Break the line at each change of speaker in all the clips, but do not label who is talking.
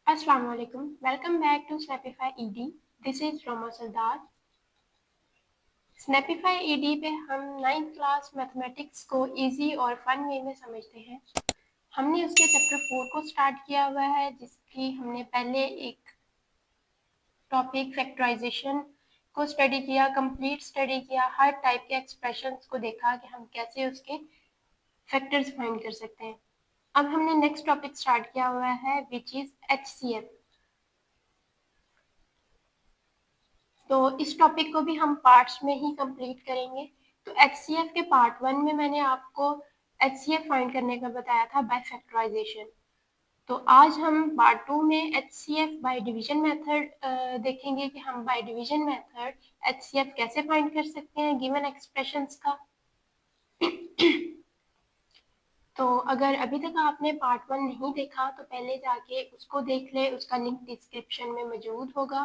Assalamu alaikum. Welcome back to Snapify ED. This is Roma Sardar. Snapify ED पे हम 9th class mathematics को easy और fun way में समझते हैं। हमने उसके चैप्टर 4 को स्टार्ट किया हुआ है, जिसकी हमने पहले एक टॉपिक फैक्टराइजेशन को स्टडी किया, कंप्लीट स्टडी किया, हर टाइप के एक्सप्रेशंस को देखा कि हम कैसे उसके फैक्टर्स फाइंड कर सकते हैं। अब हमने नेक्स्ट टॉपिक स्टार्ट किया हुआ है विच इज HCF। तो इस टॉपिक को भी हम पार्ट्स में ही कंप्लीट करेंगे। तो HCF के पार्ट 1 में मैंने आपको HCF फाइंड करने का बताया था बाय फैक्टराइजेशन। तो आज हम पार्ट 2 में HCF बाय डिवीजन मेथड देखेंगे कि हम बाय डिवीजन मेथड HCF कैसे फाइंड कर सकते हैं गिवन एक्सप्रेशंस का। तो अगर अभी तक आपने पार्ट 1 नहीं देखा तो पहले जाके उसको देख ले, उसका लिंक डिस्क्रिप्शन में मौजूद होगा,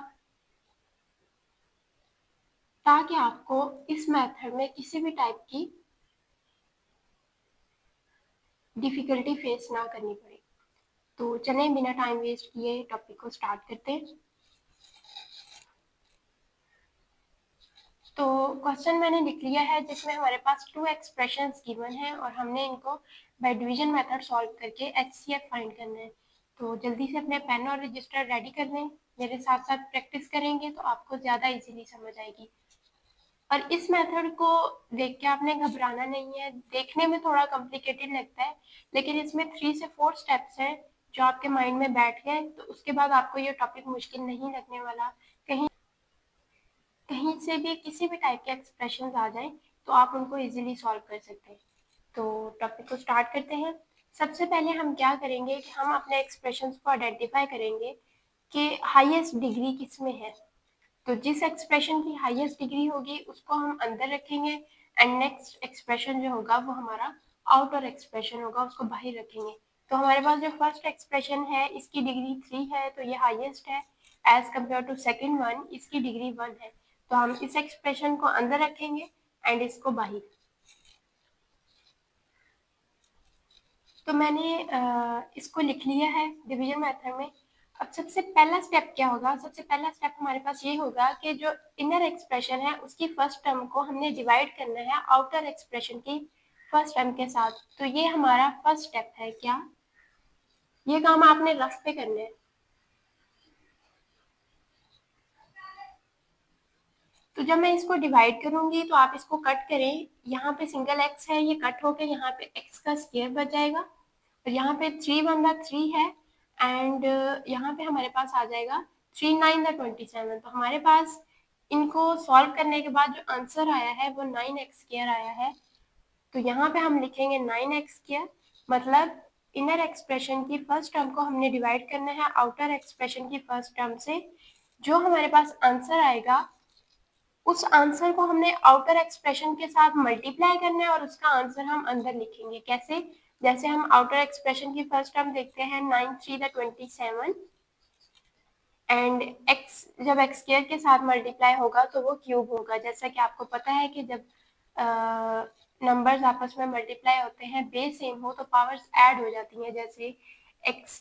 ताकि आपको इस मेथड में किसी भी टाइप की डिफिकल्टी फेस ना करनी पड़े। तो चलें बिना टाइम वेस्ट किए टॉपिक को स्टार्ट करते हैं। तो क्वेश्चन मैंने लिख लिया है जिसमें हमारे पास 2 एक्सप्रेशंस गिवन है और हमने इनको बाय डिवीजन मेथड सॉल्व करके HCF फाइंड करना है। तो जल्दी से अपने पेन और रजिस्टर रेडी कर लें, मेरे साथ साथ प्रैक्टिस करेंगे तो आपको ज़्यादा इजीली समझ आएगी। और इस मेथड को देख के आपने घबराना नहीं है। देखने में थोड़ा कॉम्प्लिकेटेड लगता है, लेकिन इसमें 3 से 4 स्टेप्स हैं जो आपके माइंड में बैठ गए तो उसके बाद आपको ये टॉपिक मुश्किल नहीं लगने वाला। कहीं से भी किसी भी टाइप के एक्सप्रेशन आ जाए तो आप उनको इजीली सॉल्व कर सकते हैं। तो टॉपिक को स्टार्ट करते हैं। सबसे पहले हम क्या करेंगे कि हम अपने एक्सप्रेशंस को आइडेंटिफाई करेंगे कि हाईएस्ट डिग्री किस में है। तो जिस एक्सप्रेशन की हाईएस्ट डिग्री होगी उसको हम अंदर रखेंगे एंड नेक्स्ट एक्सप्रेशन जो होगा वो हमारा आउटर एक्सप्रेशन होगा, उसको बाहर रखेंगे। तो हमारे पास जो फर्स्ट एक्सप्रेशन है इसकी डिग्री 3 है तो ये हाईएस्ट है as compared to second one, इसकी डिग्री 1 है। तो हम इस एक्सप्रेशन को अंदर रखेंगे एंड इसको बाहर। तो मैंने इसको लिख लिया है डिवीजन मेथड में। अब सबसे पहला स्टेप क्या होगा? सबसे पहला स्टेप हमारे पास ये होगा कि जो इनर एक्सप्रेशन है उसकी फर्स्ट टर्म को हमने डिवाइड करना है आउटर एक्सप्रेशन की फर्स्ट टर्म के साथ। तो ये हमारा फर्स्ट स्टेप है। क्या ये काम आपने रफ पे करना है। तो जब मैं इसको डिवाइड करूंगी तो आप इसको कट करें, यहाँ पे सिंगल एक्स है, ये कट होकर यहाँ पे एक्स का स्क्वायर बच जाएगा और यहाँ पे 3 1 3 है एंड यहाँ पे हमारे पास आ जाएगा 3 9 27। तो हमारे पास इनको सॉल्व करने के बाद जो आंसर आया है वो 9x स्क्वायर आया है। तो यहाँ पे हम लिखेंगे 9x स्क्वायर, मतलब इनर एक्सप्रेशन की फर्स्ट टर्म को हमने डिवाइड करना है आउटर एक्सप्रेशन की फर्स्ट टर्म से। जो हमारे पास आंसर आएगा उस आंसर को हमने आउटर एक्सप्रेशन के साथ मल्टीप्लाई करना है और उसका आंसर हम अंदर लिखेंगे। कैसे? जैसे हम आउटर एक्सप्रेशन की फर्स्ट टर्म देखते हैं 9 3 27 एंड x जब x स्क्वायर के साथ मल्टीप्लाई होगा तो वो क्यूब होगा। जैसा कि आपको पता है कि जब नंबर्स आपस में मल्टीप्लाई होते हैं बेस सेम हो तो पावर्स ऐड हो जाती हैं। जैसे x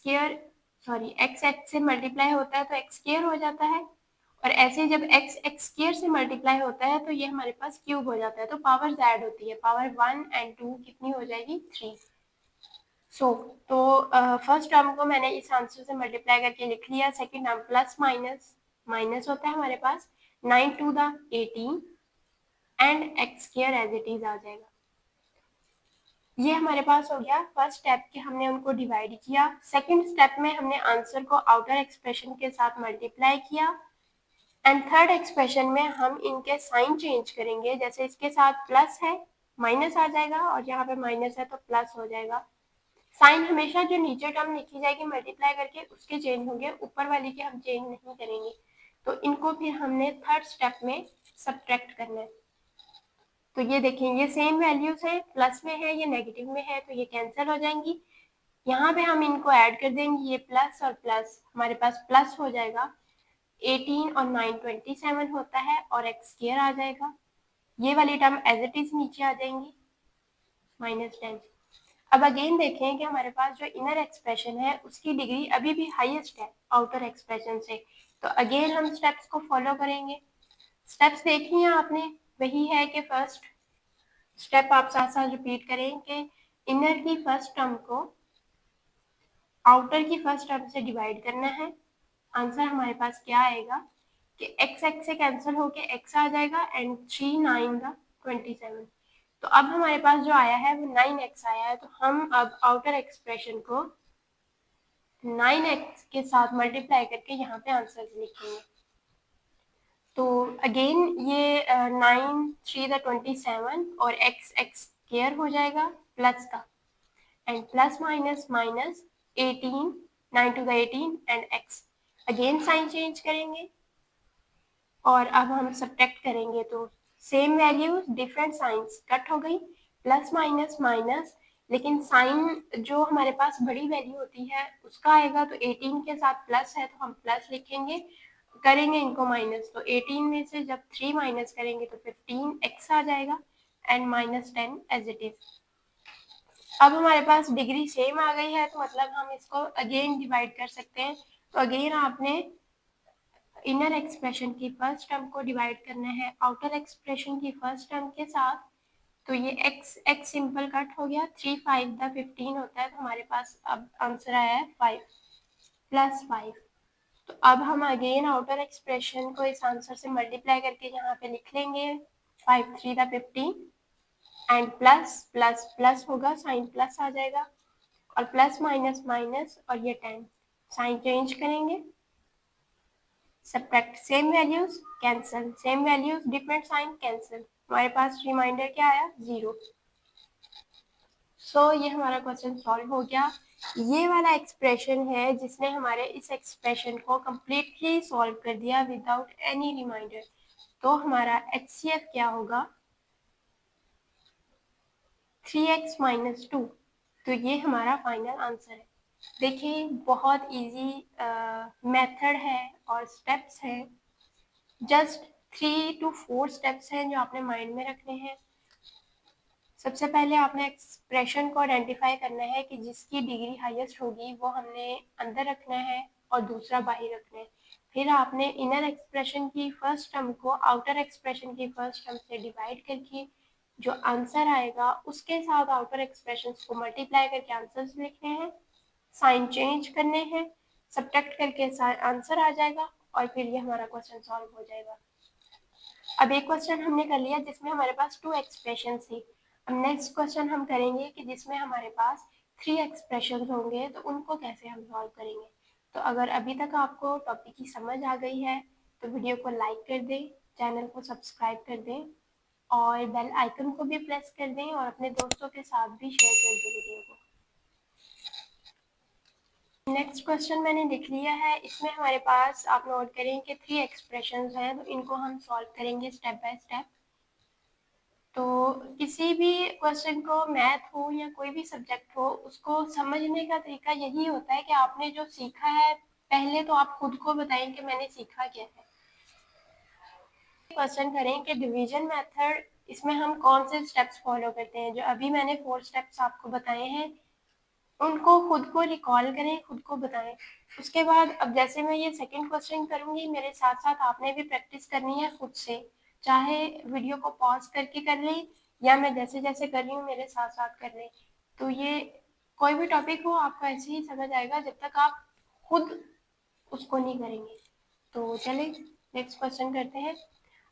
से मल्टीप्लाई होता है तो x स्क्वायर हो जाता है और ऐसे जब x स्क्वायर से मल्टीप्लाई होता है तो ये हमारे पास क्यूब हो जाता है। तो पावर्स ऐड होती है, पावर 1 एंड 2 कितनी हो जाएगी? 3। तो फर्स्ट टर्म को मैंने इस आंसर से मल्टीप्लाई करके लिख लिया। Second term plus minus minus होता है हमारे पास 9 2 18 and x square as it is आ जाएगा। ये हमारे पास हो गया फर्स्ट स्टेप कि हमने उनको डिवाइड किया। सेकंड स्टेप में हमने आंसर को आउटर एक्सप्रेशन के साथ मल्टीप्लाई किया एंड थर्ड एक्सप्रेशन में हम इनके साइन चेंज करेंगे। जैसे इसके साथ प्लस है माइनस आ जाएगा और यहाँ पे माइनस है तो प्लस हो जाएगा। साइन हमेशा जो नीचे टर्म लिखी जाएगी मल्टीप्लाई करके उसके चेंज होंगे, ऊपर वाली के हम चेंज नहीं करेंगे। तो इनको फिर हमने थर्ड स्टेप में सब्ट्रैक्ट करना है। तो ये देखें ये सेम वैल्यूज है, प्लस में है ये नेगेटिव में है तो ये कैंसिल हो जाएंगी। यहाँ पे हम इनको ऐड कर देंगे, ये प्लस और प्लस हमारे पास प्लस हो जाएगा 18 और 9 27 होता है और x स्क्वायर आ जाएगा। ये वाली टर्म एज इट इज नीचे आ जाएंगी -10। अब अगेन देखें कि हमारे पास जो इनर एक्सप्रेशन है उसकी डिग्री अभी भी हाईएस्ट है आउटर एक्सप्रेशन से। तो अगेन हम स्टेप्स को फॉलो करेंगे। स्टेप्स देखी हैं आपने, वही है कि फर्स्ट स्टेप आप साथ साथ रिपीट करें कि इनर की फर्स्ट टर्म को आउटर की फर्स्ट टर्म से डिवाइड करना है। आंसर हमारे पास क्या आएगा कि x x से कैंसिल होके x आ जाएगा एंड 3 9 द 27। तो अब हमारे पास जो आया है वो 9x आया है। तो हम अब आउटर एक्सप्रेशन को 9x के साथ मल्टीप्लाई करके यहाँ पे आंसर लिखेंगे। तो अगेन ये 9 3 द 27 और x x स्क्वायर हो जाएगा प्लस का, and plus minus minus 18 9 to the 18 and x। Again sign change करेंगे और अब हम सब्ट्रैक्ट करेंगे तो same values different signs cut हो गई, प्लस माइनस माइनस, लेकिन साइन जो हमारे पास बड़ी वैल्यू होती है उसका आएगा। तो 18 के साथ प्लस है तो हम प्लस लिखेंगे, करेंगे इनको माइनस। तो 18 में से जब 3 माइनस करेंगे तो 15x आ जाएगा and minus 10 as it is. अब हमारे पास डिग्री सेम आ गई है तो मतलब हम इसको अगेन डिवाइड कर सकते हैं। तो अगेन आपने इनर एक्सप्रेशन की फर्स्ट टर्म को डिवाइड करना है आउटर एक्सप्रेशन की फर्स्ट टर्म के साथ। तो ये x x सिंपल कट हो गया, 3 5 द 15 होता है। तो हमारे पास अब आंसर आया है 5 प्लस 5। तो अब हम अगेन आउटर एक्सप्रेशन को इस आंसर से मल्टीप्लाई करके यहाँ पे लिख लेंगे 5 3 the 15 and plus plus plus होगा, साइन प्लस आ जाएगा और प्लस माइनस माइनस और ये 10, साइन चेंज करेंगे, subtract same values cancel, same values different sign cancel. हमारे पास रिमाइंडर क्या आया 0। सो ये हमारा क्वेश्चन सॉल्व हो गया। ये वाला एक्सप्रेशन है जिसने हमारे इस एक्सप्रेशन को कम्प्लीटली सॉल्व कर दिया विदाउट एनी रिमाइंडर। तो हमारा HCF क्या होगा 3x माइनस 2। तो ये हमारा फाइनल आंसर है। देखिए बहुत इजी मेथड है और स्टेप्स हैं, जस्ट 3 to 4 स्टेप्स हैं जो आपने माइंड में रखने हैं। सबसे पहले आपने एक्सप्रेशन को आइडेंटिफाई करना है कि जिसकी डिग्री हाईएस्ट होगी वो हमने अंदर रखना है और दूसरा बाहर रखना है। फिर आपने इनर एक्सप्रेशन की फर्स्ट टर्म को आउटर एक्सप्रेशन की फर्स्ट टर्म से डिवाइड करके जो आंसर आएगा उसके साथ आउटर एक्सप्रेशन को मल्टीप्लाई करके आंसर्स लिखने हैं, साइन चेंज करने हैं, सब्ट्रैक्ट करके आंसर आ जाएगा और फिर ये हमारा क्वेश्चन सॉल्व हो जाएगा। अब एक क्वेश्चन हमने कर लिया जिसमें हमारे पास 2 एक्सप्रेशन थी। अब नेक्स्ट क्वेश्चन हम करेंगे कि जिसमें हमारे पास 3 एक्सप्रेशन होंगे तो उनको कैसे हम सॉल्व करेंगे। तो अगर अभी तक आपको टॉपिक की समझ आ गई है तो वीडियो को लाइक कर दें, चैनल को सब्सक्राइब कर दें और बेल आइकन को भी प्रेस कर दें और अपने दोस्तों के साथ भी शेयर कर दें वीडियो को। नेक्स्ट क्वेश्चन मैंने लिख लिया है, इसमें हमारे पास आप नोट करें कि 3 एक्सप्रेशंस हैं तो इनको हम सॉल्व करेंगे स्टेप बाय स्टेप। तो किसी भी क्वेश्चन को मैथ हो या कोई भी सब्जेक्ट हो उसको समझने का तरीका यही होता है कि आपने जो सीखा है पहले तो आप खुद को बताएं कि मैंने सीखा क्या है। क्वेश्चन करें कि डिवीजन मेथड, इसमें हम कौन से स्टेप्स फॉलो करते हैं। जो अभी मैंने 4 स्टेप्स आपको बताए हैं उनको खुद को रिकॉल करें, खुद को बताएं। उसके बाद अब जैसे मैं ये सेकंड क्वेश्चन करूंगी मेरे साथ साथ आपने भी प्रैक्टिस करनी है खुद से, चाहे वीडियो को पॉज करके कर लें या मैं जैसे जैसे कर रही हूँ मेरे साथ साथ कर लें। तो ये कोई भी टॉपिक हो आपको ऐसे ही समझ आएगा जब तक आप खुद उसको नहीं करेंगे। तो चलिए नेक्स्ट क्वेश्चन करते हैं।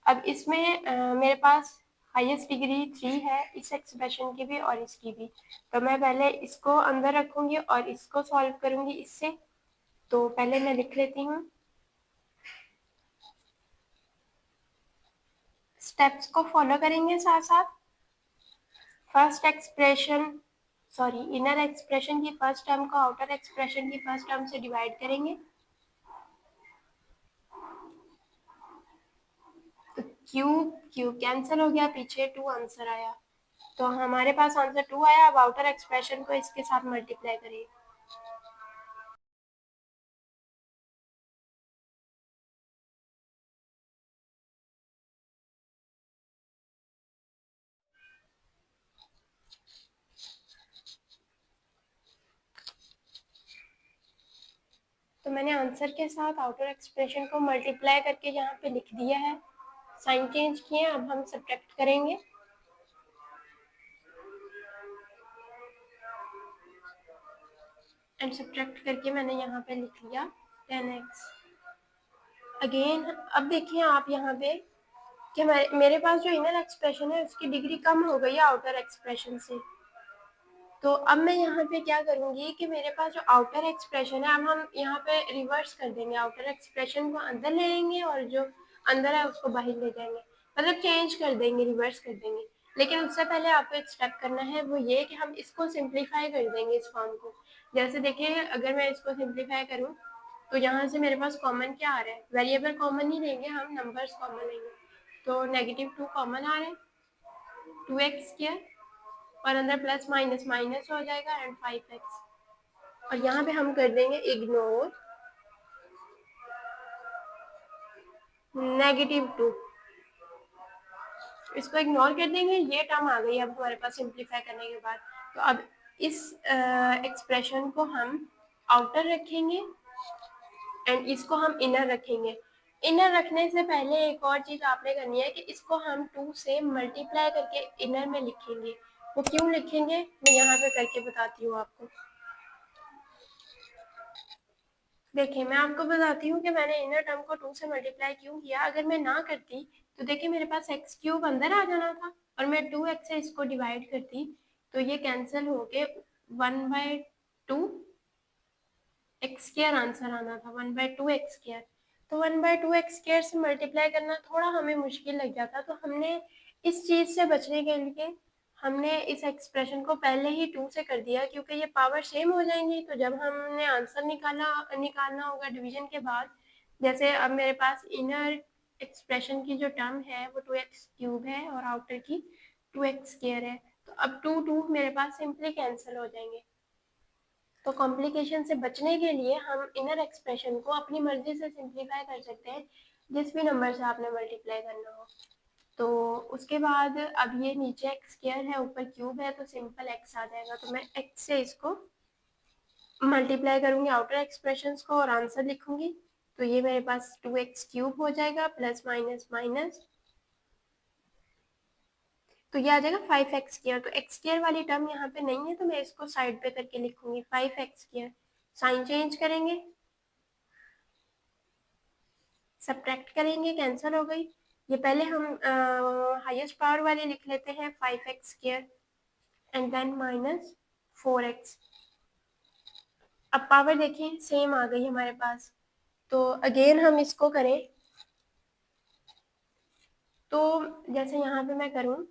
अब इसमें मेरे पास हाईएस्ट डिग्री 3 है इस एक्सप्रेशन की भी और इसकी भी। तो मैं पहले इसको अंदर रखूंगी और इसको सॉल्व करूंगी इससे। तो पहले मैं लिख लेती हूँ, स्टेप्स को फॉलो करेंगे साथ साथ। First expression sorry inner expression की फर्स्ट टर्म को आउटर एक्सप्रेशन की फर्स्ट टर्म से डिवाइड करेंगे। तो क्यूब कैंसिल हो गया, पीछे 2 आंसर आया। तो हमारे पास आंसर 2 आया। अब आउटर एक्सप्रेशन को इसके साथ मल्टीप्लाई करिए। तो मैंने आंसर के साथ आउटर एक्सप्रेशन को मल्टीप्लाई करके यहाँ पे लिख दिया है, साइन चेंज किए। अब हम सब्ट्रैक्ट करेंगे। एंड सब्ट्रैक्ट करके मैंने यहाँ पे लिख लिया 10x। अगेन अब देखिए आप यहाँ पे कि मेरे पास जो इनर एक्सप्रेशन है उसकी डिग्री कम हो गई है आउटर एक्सप्रेशन से। तो अब मैं यहाँ पे क्या करूँगी कि मेरे पास जो आउटर एक्सप्रेशन है, अब हम यहाँ पे रिवर्स कर देंगे, आउटर एक्सप्रेशन को अंदर ले लेंगे और जो अंदर है उसको बाहर ले जाएंगे, मतलब चेंज कर देंगे, रिवर्स कर देंगे। लेकिन उससे पहले आपको एक स्टेप करना है, वो ये कि हम इसको सिंप्लीफाई कर देंगे इस फॉर्म को। जैसे देखिए अगर मैं इसको सिंप्लीफाई करूँ तो यहाँ से मेरे पास कॉमन क्या आ रहा है, वेरिएबल कॉमन ही लेंगे हम, नंबर्स कॉमन लेंगे। तो -2 कॉमन आ रहा है, 2x² और अंदर प्लस माइनस माइनस हो जाएगा एंड 5x। और यहाँ पे हम कर देंगे इग्नोर -2, इसको इग्नोर कर देंगे। ये टर्म आ गई अब हमारे पास सिंप्लीफाई करने के बाद। तो अब इस एक्सप्रेशन को हम आउटर रखेंगे एंड इसको हम इनर रखेंगे। इनर रखने से पहले एक और चीज आपने करनी है कि इसको हम 2 से मल्टीप्लाई करके इनर में लिखेंगे। वो क्यों लिखेंगे मैं यहाँ पे करके बताती हूँ आपको। देखिए मैं आपको बताती हूँ कि मैंने इनर टर्म को 2 से मल्टीप्लाई क्यों किया। अगर मैं ना करती तो देखिए मेरे पास x³ अंदर आ जाना था और मैं 2x से इसको डिवाइड करती तो ये कैंसिल होके 1/2 x² आंसर आना था, 1/2 x²। तो 1/2 x² से मल्टीप्लाई करना थोड़ा हमें मुश्किल लग जाता, तो हमने इस चीज से बचने के लिए हमने इस एक्सप्रेशन को पहले ही 2 से कर दिया, क्योंकि ये पावर सेम हो जाएंगी। तो जब हमने आंसर निकालना होगा डिवीजन के बाद, जैसे अब मेरे पास इनर एक्सप्रेशन की जो टर्म है वो 2x³ है और आउटर की 2x² है, तो अब 2 मेरे पास सिंपली कैंसिल हो जाएंगे। तो कॉम्प्लिकेशन से बचने के लिए हम इनर एक्सप्रेशन को अपनी मर्जी से सिंप्लीफाई कर सकते हैं, जिस भी नंबर से आपने मल्टीप्लाई करना हो। तो उसके बाद अब ये नीचे x² है ऊपर क्यूब है तो सिंपल x आ जाएगा। तो मैं x से इसको मल्टीप्लाई करूंगी आउटर एक्सप्रेशंस को और आंसर लिखूंगी। तो ये मेरे पास 2x³ हो जाएगा प्लस माइनस माइनस, तो ये आ जाएगा 5x²। तो x² वाली टर्म यहाँ पे नहीं है तो मैं इसको साइड पे करके लिखूंगी 5x²। साइन चेंज करेंगे, सब्ट्रैक्ट करेंगे, कैंसिल हो गई। ये पहले हम हाईएस्ट पावर वाली लिख लेते हैं 5x² एंड देन -4x। अब पावर देखें सेम आ गई हमारे पास। तो अगेन हम इसको करें तो जैसे यहाँ पे मैं करूँ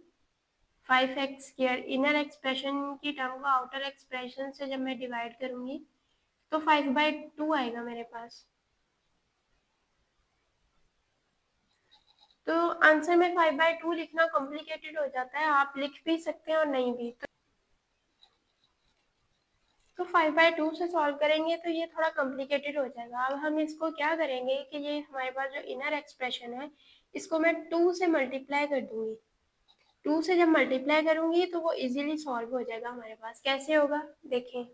5x² इनर एक्सप्रेशन की टर्म को आउटर एक्सप्रेशन से जब मैं डिवाइड करूंगी तो 5/2 आएगा मेरे पास। तो आंसर में 5/2 लिखना कॉम्प्लिकेटेड हो जाता है, आप लिख भी सकते हैं और नहीं भी। तो 5/2 से सॉल्व करेंगे तो ये थोड़ा कॉम्प्लिकेटेड हो जाएगा। अब हम इसको क्या करेंगे कि ये हमारे पास जो इनर एक्सप्रेशन है इसको मैं 2 से मल्टीप्लाई कर दूंगी। 2 से जब मल्टीप्लाई करूंगी तो वो इजीली सॉल्व हो जाएगा हमारे पास। कैसे होगा देखें।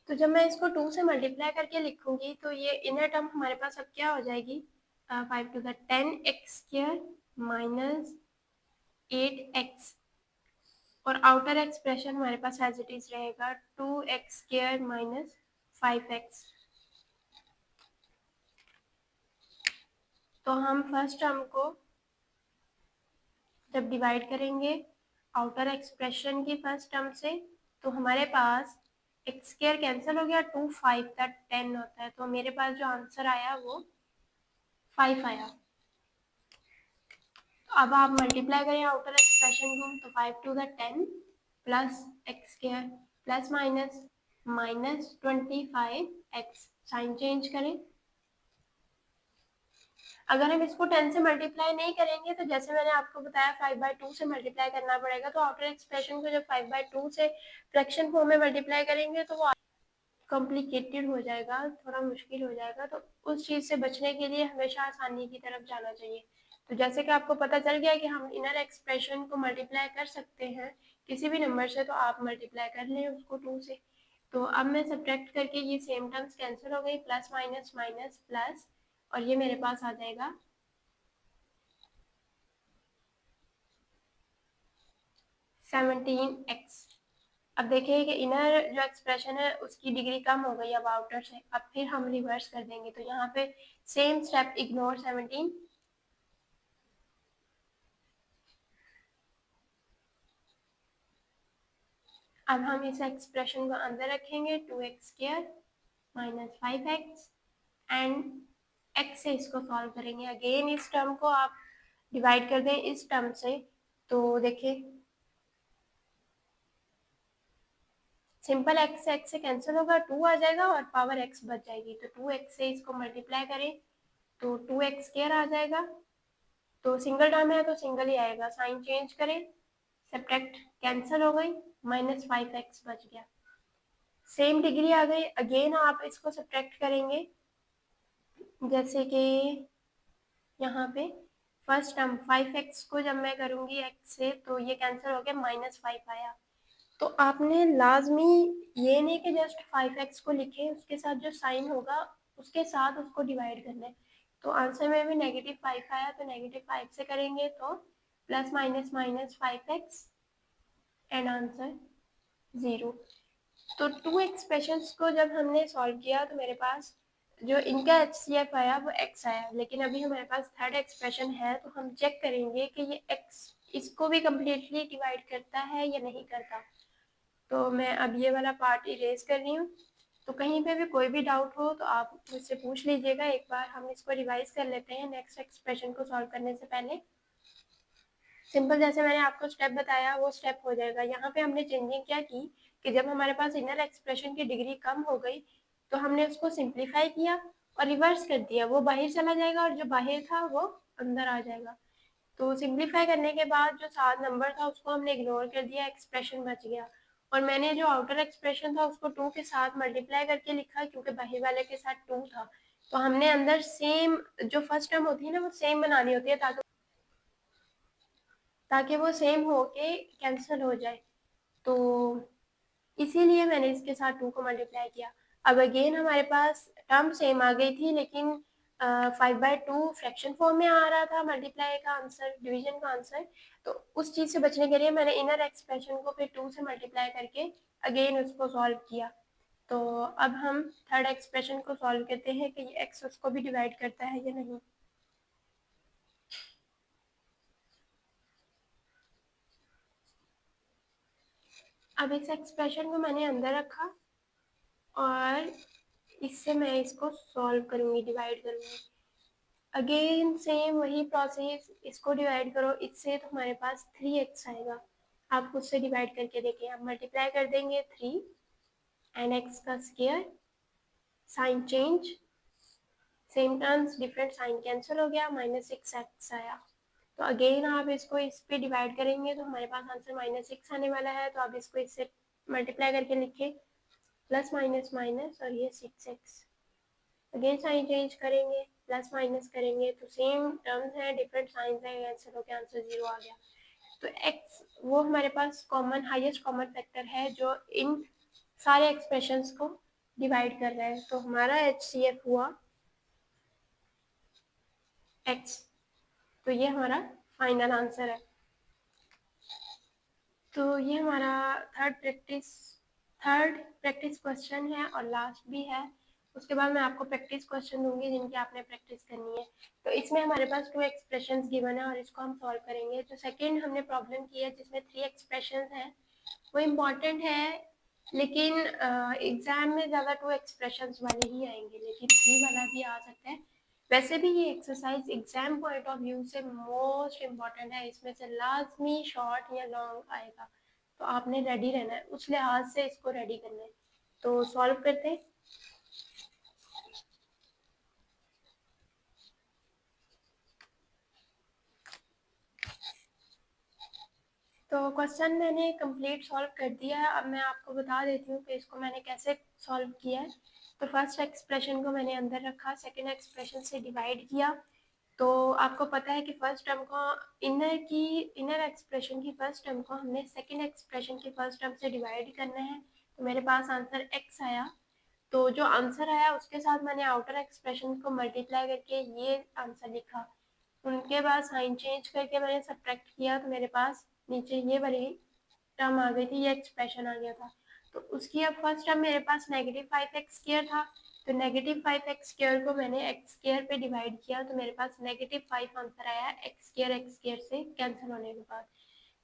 तो जब मैं इसको 2 से मल्टीप्लाई करके लिखूंगी तो ये इनर टर्म हमारे पास अब क्या हो जाएगी, 5 to the 10x² minus 8x और आउटर एक्सप्रेशन हमारे पास एज इट इज रहेगा 2x² माइनस 5x। तो हम फर्स्ट टर्म को जब डिवाइड करेंगे आउटर एक्सप्रेशन की फर्स्ट टर्म से तो हमारे पास x² कैंसिल हो गया, 2 5 का 10 होता है, तो मेरे पास जो आंसर आया वो 5 आया। तो अब आप मल्टीप्लाई करें आउटर एक्सप्रेशन को तो 5 to the 10 plus x² plus minus -25x, sign change करें। अगर हम इसको 10 से मल्टीप्लाई नहीं करेंगे तो जैसे मैंने आपको बताया 5/2 से मल्टीप्लाई करना पड़ेगा। तो आउटर एक्सप्रेशन को जब 5/2 से फ्रैक्शन फॉर्म में मल्टीप्लाई करेंगे तो वो कॉम्प्लिकेटेड हो जाएगा, थोड़ा मुश्किल हो जाएगा। तो उस चीज़ से बचने के लिए हमेशा आसानी की तरफ जाना चाहिए। तो जैसे कि आपको पता चल गया कि हम इनर एक्सप्रेशन को मल्टीप्लाई कर सकते हैं किसी भी नंबर से, तो आप मल्टीप्लाई कर लें उसको 2 से। तो अब मैं सब्ट्रैक्ट करके ये सेम टर्म्स कैंसिल हो गई, प्लस माइनस माइनस प्लस, और ये मेरे पास आ जाएगा 17x। अब देखिए कि इनर जो एक्सप्रेशन है उसकी डिग्री कम हो गई अब आउटर से। अब फिर हम रिवर्स कर देंगे, तो यहाँ पे सेम स्टेप, इग्नोर 17। अब हम इस एक्सप्रेशन को अंदर रखेंगे, 2x² minus 5x, and x से इसको सॉल्व करेंगे। अगेन इस टर्म को आप डिवाइड कर दें इस टर्म से, तो देखिए सिंपल x से कैंसिल होगा, 2 आ जाएगा और पावर x बच जाएगी। तो 2x से इसको मल्टीप्लाई करें तो 2x² आ जाएगा। तो सिंगल टर्म है तो सिंगल ही आएगा। साइन चेंज करें, सब्ट्रैक्ट कैंसिल हो गई, माइनस 5x बच गया। सेम डिग्री आ गई। अगेन आप इसको सब्ट्रैक्ट करेंगे, जैसे कि यहाँ पे फर्स्ट टर्म 5x को जब मैं करूँगी x से तो ये कैंसिल हो गया, -5 आया। तो आपने लाजमी ये नहीं कि जस्ट 5x को लिखे, उसके साथ जो साइन होगा उसके साथ उसको डिवाइड करना है। तो आंसर में भी -5 आया, तो -5 से करेंगे तो plus minus minus 5x and answer 0। तो टू एक्सप्रेशंस को जब हमने सॉल्व किया तो मेरे पास जो इनका HCF आया वो x आया, लेकिन अभी हमारे पास थर्ड एक्सप्रेशन है तो हम चेक करेंगे कि ये x इसको भी कम्प्लीटली डिवाइड करता है या नहीं करता। तो मैं अब ये वाला पार्ट इरेज कर रही हूँ। तो कहीं पे भी कोई भी डाउट हो तो आप मुझसे पूछ लीजिएगा। एक बार हम इसको रिवाइज कर लेते हैं नेक्स्ट एक्सप्रेशन को सॉल्व करने से पहले। सिंपल जैसे मैंने आपको स्टेप बताया वो स्टेप हो जाएगा। यहाँ पे हमने चेंजिंग क्या की कि जब हमारे पास इनर एक्सप्रेशन की डिग्री कम हो गई तो हमने उसको सिंप्लीफाई किया और रिवर्स कर दिया। वो बाहर चला जाएगा और जो बाहर था वो अंदर आ जाएगा। तो सिंप्लीफाई करने के बाद जो 7 नंबर था उसको हमने इग्नोर कर दिया, एक्सप्रेशन बच गया। और मैंने जो आउटर एक्सप्रेशन था उसको 2 के साथ मल्टीप्लाई करके लिखा, क्योंकि बाहर वाले के साथ 2 था। तो हमने अंदर सेम जो फर्स्ट टर्म होती है ना वो सेम बनानी होती है ताकि वो सेम होके कैंसिल हो जाए। तो इसीलिए मैंने इसके साथ 2 को मल्टीप्लाई किया। अब अगेन हमारे पास टर्म सेम आ गई थी, लेकिन 5/2 फ्रैक्शन फॉर्म में आ रहा था मल्टीप्लाई का आंसर, डिवीजन का आंसर। तो उस चीज़ से बचने के लिए मैंने इनर एक्सप्रेशन को फिर 2 से मल्टीप्लाई करके अगेन उसको सॉल्व किया। तो अब हम थर्ड एक्सप्रेशन को सॉल्व करते हैं कि ये x उसको भी डिवाइड करता है या नहीं। अब इस एक्सप्रेशन को मैंने अंदर रखा और इससे मैं इसको सॉल्व करूँगी, डिवाइड करूँगी। अगेन सेम वही प्रोसेस, इसको डिवाइड करो इससे तो हमारे पास 3x आएगा। आप खुद से डिवाइड करके देखें। आप मल्टीप्लाई कर देंगे 3 एंड x का square, sign change, same terms different, sign cancel हो गया, -6x आया। तो अगेन आप इसको इस पे डिवाइड करेंगे तो हमारे पास आंसर -6 आने वाला है। तो आप इसको इससे मल्टीप्लाई करके लिखें, प्लस माइनस माइनस और ये 6x। अगेन साइन चेंज करेंगे, प्लस माइनस करेंगे तो सेम टर्म्स हैं, डिफरेंट साइंस हैं, कैंसिल होकर आंसर 0 आ गया। तो x वो हमारे पास कॉमन हाईएस्ट कॉमन फैक्टर है जो इन सारे एक्सप्रेशंस को डिवाइड कर रहा है। तो हमारा HCF हुआ x। तो ये हमारा फाइनल आंसर है। तो ये हमारा थर्ड प्रैक्टिस क्वेश्चन है और लास्ट भी है। उसके बाद मैं आपको प्रैक्टिस क्वेश्चन दूंगी जिनकी आपने प्रैक्टिस करनी है। तो इसमें हमारे पास 2 एक्सप्रेशंस गिवन है और इसको हम सॉल्व करेंगे। जो सेकंड हमने प्रॉब्लम की है जिसमें 3 एक्सप्रेशंस हैं वो इम्पॉर्टेंट है, लेकिन एग्जाम में ज़्यादा 2 एक्सप्रेशंस वाले ही आएंगे, लेकिन 3 वाला भी आ सकता है। वैसे भी ये exercise exam point of view से मोस्ट इम्पॉर्टेंट है। इसमें से लाजमी शॉर्ट या लॉन्ग आएगा, तो आपने रेडी रहना है, उस लिहाज से इसको रेडी करना है। तो सॉल्व करते हैं। तो क्वेश्चन मैंने कंप्लीट सॉल्व कर दिया है। अब मैं आपको बता देती हूँ कि इसको मैंने कैसे सॉल्व किया है। तो फर्स्ट एक्सप्रेशन को मैंने अंदर रखा, सेकंड एक्सप्रेशन से डिवाइड किया। तो आपको पता है कि फर्स्ट टर्म को इनर एक्सप्रेशन की फर्स्ट टर्म को हमने सेकंड एक्सप्रेशन की फर्स्ट टर्म से डिवाइड करना है। तो मेरे पास आंसर x आया। तो जो आंसर आया उसके साथ मैंने आउटर एक्सप्रेशन को मल्टीप्लाई करके ये आंसर लिखा। उनके बाद साइन चेंज करके मैंने सब्ट्रैक्ट किया तो मेरे पास नीचे ये वाली टर्म आ गई थी, ये एक्सप्रेशन आ गया था। तो उसकी अब फर्स्ट टर्म मेरे पास -5x² था, तो -5x² को मैंने x² पे डिवाइड किया तो मेरे पास -5 आंसर आया x² से कैंसिल होने के बाद।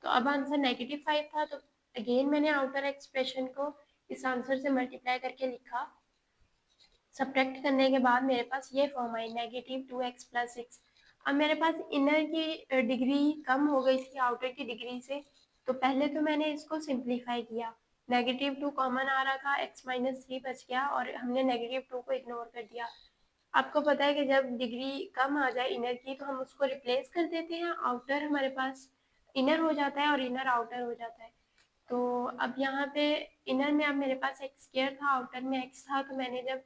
तो अब आंसर -5 था, तो अगेन मैंने आउटर एक्सप्रेशन को इस आंसर से मल्टीप्लाई करके लिखा। सब्ट्रैक्ट करने के बाद मेरे पास ये फॉर्म आई -2x + 6। अब मेरे पास इनर की डिग्री कम हो गई थी आउटर की डिग्री से, तो पहले तो मैंने इसको सिंप्लीफाई किया। -2 कॉमन आ रहा था, x - 3 बच गया और हमने -2 को इग्नोर कर दिया। आपको पता है कि जब डिग्री कम आ जाए इनर की तो हम उसको रिप्लेस कर देते हैं, आउटर हमारे पास इनर हो जाता है और इनर आउटर हो जाता है। तो अब यहाँ पे इनर में अब मेरे पास x² था, आउटर में x था, तो मैंने जब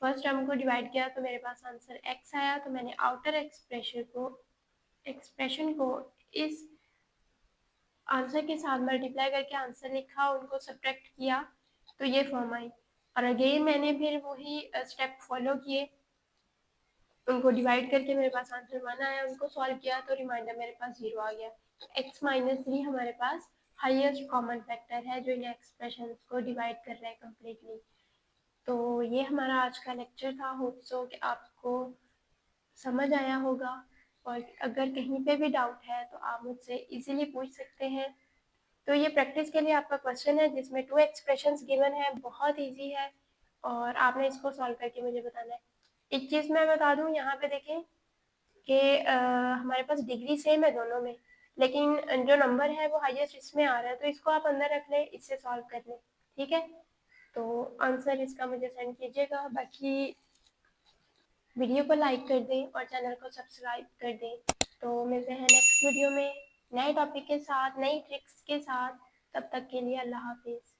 फर्स्ट टर्म को डिवाइड किया तो मेरे पास आंसर x आया। तो मैंने आउटर एक्सप्रेशन को इस आंसर के साथ मल्टीप्लाई करके आंसर लिखा, उनको सब्ट्रैक्ट किया तो ये फॉर्म आई। और अगेन मैंने फिर वही स्टेप फॉलो किए, उनको डिवाइड करके मेरे पास आंसर 1 आया, उनको सॉल्व किया तो रिमाइंडर मेरे पास 0 आ गया। तो x - 3 हमारे पास हाईएस्ट कॉमन फैक्टर है जो इन एक्सप्रेशंस को डिवाइड कर रहा है कम्प्लीटली। तो ये हमारा आज का लेक्चर था। होप सो कि आपको समझ आया होगा, और अगर कहीं पे भी डाउट है तो आप मुझसे इजीली पूछ सकते हैं। तो ये प्रैक्टिस के लिए आपका क्वेश्चन है जिसमें 2 एक्सप्रेशंस गिवन है, बहुत इजी है और आपने इसको सॉल्व करके मुझे बताना है। एक चीज़ मैं बता दूं, यहाँ पे देखें कि हमारे पास डिग्री सेम है दोनों में, लेकिन जो नंबर है वो हाईएस्ट इसमें आ रहा है, तो इसको आप अंदर रख लें, इससे सॉल्व कर लें, ठीक है। तो आंसर इसका मुझे सेंड कीजिएगा। बाकी वीडियो को लाइक कर दें और चैनल को सब्सक्राइब कर दें। तो मिलते हैं नेक्स्ट वीडियो में नए टॉपिक के साथ, नई ट्रिक्स के साथ। तब तक के लिए अल्लाह हाफिज़।